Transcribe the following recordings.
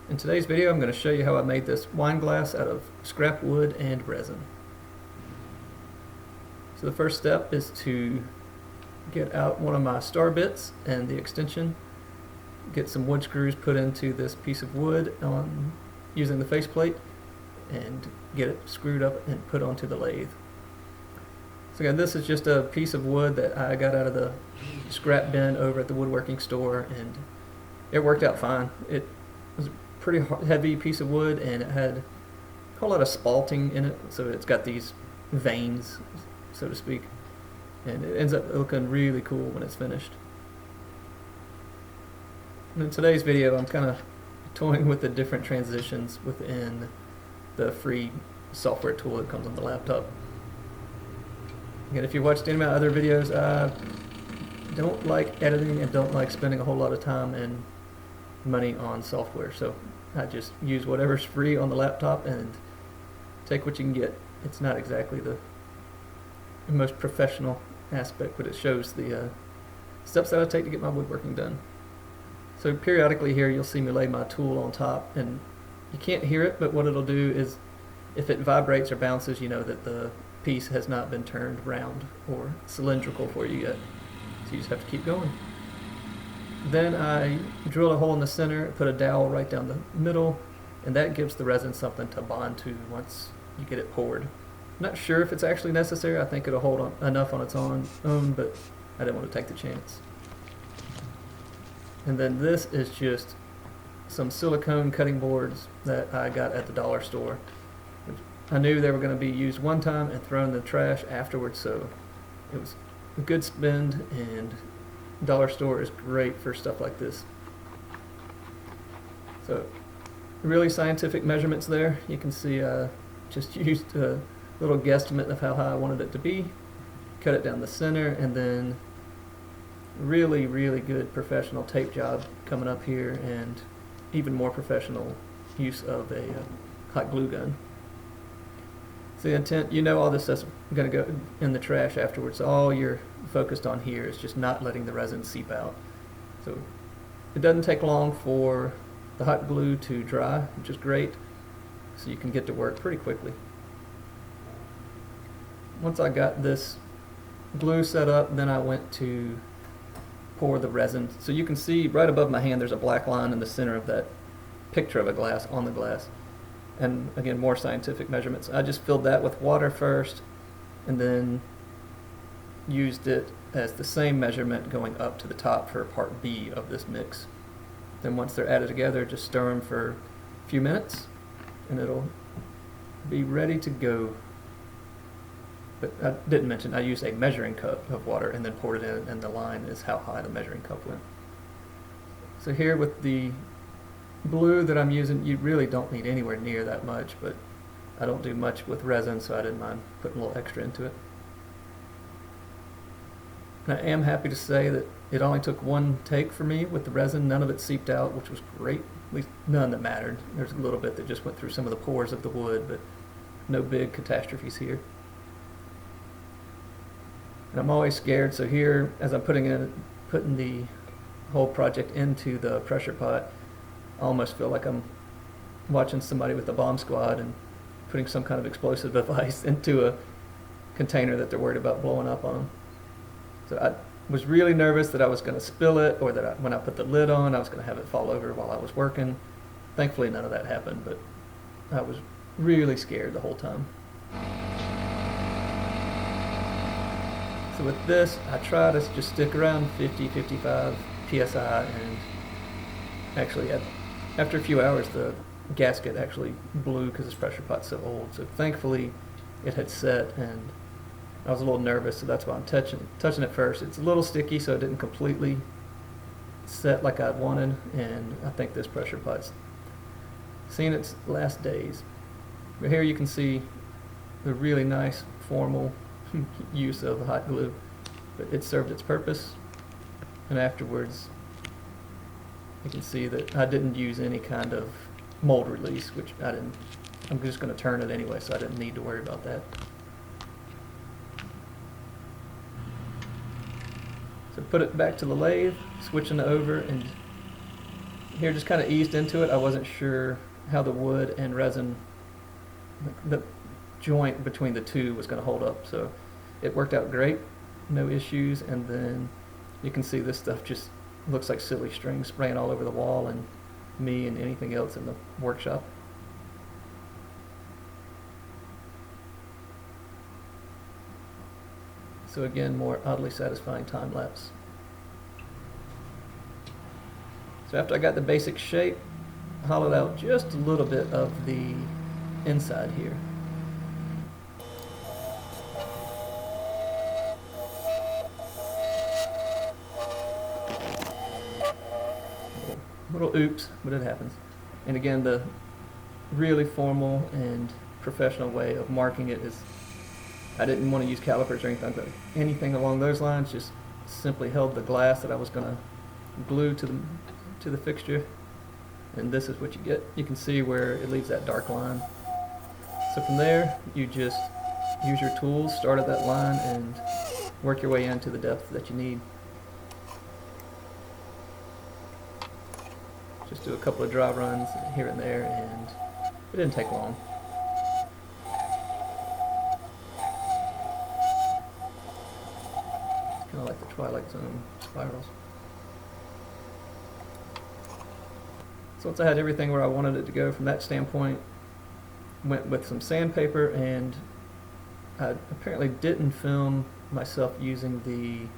In today's video, I'm going to show you how I made this wine glass out of scrap wood and resin. So the first step is to get out one of my star bits and the extension, get some wood screws put into this piece of wood using the faceplate, and get it screwed up and put onto the lathe. So again, this is just a piece of wood that I got out of the scrap bin over at the woodworking store, and it worked out fine. It was a pretty heavy piece of wood, and it had a whole lot of spalting in it, so it's got these veins, so to speak, and it ends up looking really cool when it's finished. And in today's video, I'm kind of toying with the different transitions within the free software tool that comes on the laptop. Again, if you watched any of my other videos, I don't like editing and don't like spending a whole lot of time and money on software, so I just use whatever's free on the laptop and take what you can get. It's not exactly the most professional aspect, but it shows the steps that I take to get my woodworking done. So periodically here you'll see me lay my tool on top, and you can't hear it, but what it'll do is if it vibrates or bounces, you know that the piece has not been turned round or cylindrical for you yet. So you just have to keep going. Then I drill a hole in the center, put a dowel right down the middle, and that gives the resin something to bond to once you get it poured. I'm not sure if it's actually necessary. I think it'll hold enough on its own, but I didn't want to take the chance. And then this is just some silicone cutting boards that I got at the dollar store. I knew they were going to be used one time and thrown in the trash afterwards, so it was a good spend, and dollar store is great for stuff like this. So really scientific measurements there. You can see I just used a little guesstimate of how high I wanted it to be, cut it down the center, and then really good professional tape job coming up here, and even more professional use of a hot glue gun. So the intent, you know, all this stuff's going to go in the trash afterwards. So all you're focused on here is just not letting the resin seep out. So it doesn't take long for the hot glue to dry, which is great. So you can get to work pretty quickly. Once I got this glue set up, then I went to pour the resin. So you can see right above my hand there's a black line in the center of that picture of a glass on the glass. And again, more scientific measurements. I just filled that with water first, and then used it as the same measurement going up to the top for part B of this mix. Then once they're added together, just stir them for a few minutes, and it'll be ready to go. But I didn't mention I used a measuring cup of water and then poured it in, and the line is how high the measuring cup went. So here with the glue that I'm using, you really don't need anywhere near that much, but I don't do much with resin, so I didn't mind putting a little extra into it. And I am happy to say that it only took one take for me with the resin. None of it seeped out, which was great. At least none that mattered. There's a little bit that just went through some of the pores of the wood, but no big catastrophes here. And I'm always scared, so here, as I'm putting the whole project into the pressure pot, I almost feel like I'm watching somebody with a bomb squad and putting some kind of explosive device into a container that they're worried about blowing up on them. So I was really nervous that I was going to spill it, or that when I put the lid on I was going to have it fall over while I was working. Thankfully none of that happened, but I was really scared the whole time. So with this, I try to just stick around 50-55 psi, and actually after a few hours the gasket actually blew because this pressure pot's so old. So thankfully it had set, and I was a little nervous, so that's why I'm touching it first. It's a little sticky, so it didn't completely set like I wanted, and I think this pressure pot's seen its last days. But here you can see the really nice formal use of hot glue, but it served its purpose. And afterwards you can see that I didn't use any kind of mold release, which I didn't. I'm just going to turn it anyway, so I didn't need to worry about that. So put it back to the lathe, switching it over, and here just kind of eased into it. I wasn't sure how the wood and resin, the joint between the two was going to hold up, so it worked out great, no issues. And then you can see this stuff just looks like silly string spraying all over the wall and me and anything else in the workshop. So again, more oddly satisfying time lapse. So after I got the basic shape, hollowed out just a little bit of the inside here. Little oops, but it happens. And again, the really formal and professional way of marking it is, I didn't want to use calipers or anything along those lines, just simply held the glass that I was going to glue to the fixture, and this is what you get. You can see where it leaves that dark line. So from there, you just use your tools, start at that line, and work your way into the depth that you need. Just do a couple of dry runs here and there, and it didn't take long. Kind of like the Twilight Zone spirals. So once I had everything where I wanted it to go from that standpoint, went with some sandpaper, and I apparently didn't film myself using the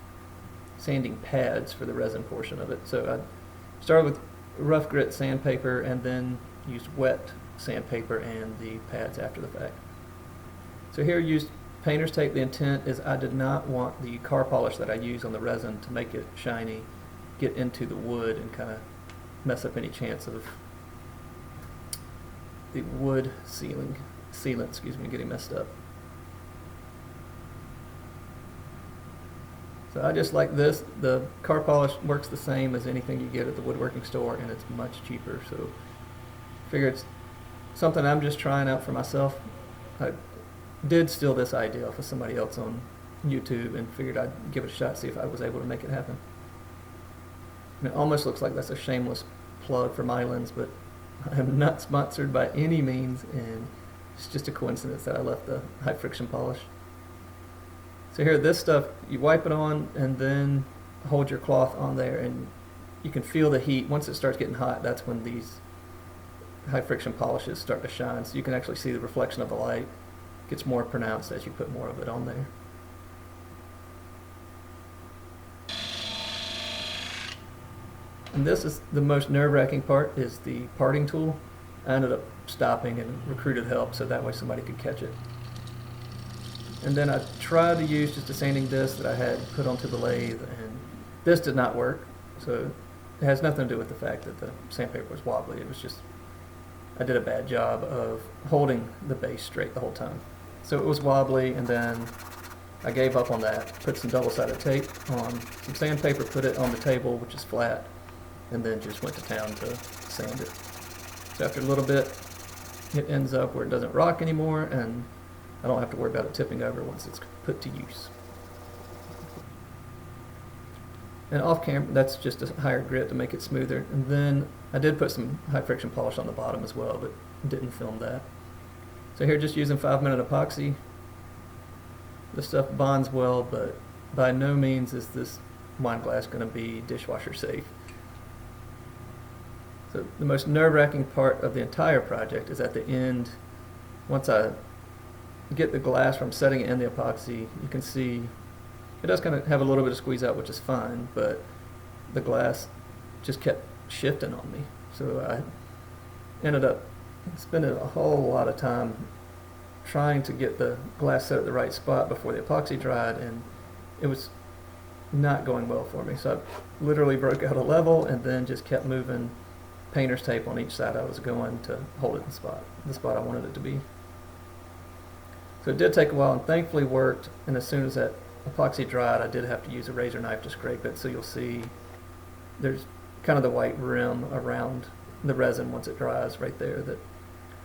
sanding pads for the resin portion of it. So I started with rough grit sandpaper and then used wet sandpaper and the pads after the fact. So here I used painter's tape. The intent is I did not want the car polish that I use on the resin to make it shiny get into the wood and kind of mess up any chance of the wood sealant getting messed up. So I just like this. The car polish works the same as anything you get at the woodworking store, and it's much cheaper. So I figure it's something I'm just trying out for myself. I did steal this idea off of somebody else on YouTube and figured I'd give it a shot, see if I was able to make it happen. And it almost looks like that's a shameless plug for Mylands, but I am not sponsored by any means, and it's just a coincidence that I left the high friction polish. So here, this stuff, you wipe it on and then hold your cloth on there, and you can feel the heat. Once it starts getting hot, that's when these high friction polishes start to shine. So you can actually see the reflection of the light. It gets more pronounced as you put more of it on there. And this is the most nerve-wracking part, is the parting tool. I ended up stopping and recruited help so that way somebody could catch it. And then I tried to use just a sanding disc that I had put onto the lathe, and this did not work. So it has nothing to do with the fact that the sandpaper was wobbly. It was just, I did a bad job of holding the base straight the whole time. So it was wobbly, and then I gave up on that, put some double-sided tape on some sandpaper, put it on the table, which is flat, and then just went to town to sand it. So after a little bit, it ends up where it doesn't rock anymore, and I don't have to worry about it tipping over once it's put to use. And off camera, that's just a higher grit to make it smoother. And then I did put some high friction polish on the bottom as well, but didn't film that. So here, just using 5-minute epoxy. This stuff bonds well, but by no means is this wine glass going to be dishwasher safe. So the most nerve-wracking part of the entire project is at the end. Once I get the glass from setting it in the epoxy, you can see it does kind of have a little bit of squeeze out, which is fine, but the glass just kept shifting on me. So I ended up spending a whole lot of time trying to get the glass set at the right spot before the epoxy dried, and it was not going well for me. So I literally broke out a level and then just kept moving painter's tape on each side I was going to hold it in the spot I wanted it to be. So it did take a while, and thankfully worked, and as soon as that epoxy dried, I did have to use a razor knife to scrape it. So you'll see there's kind of the white rim around the resin once it dries right there. That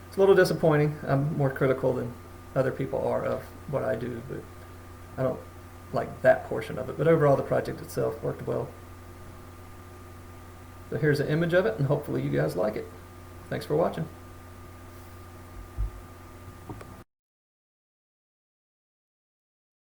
it's a little disappointing. I'm more critical than other people are of what I do, but I don't like that portion of it. But overall, the project itself worked well. So here's an image of it, and hopefully you guys like it. Thanks for watching.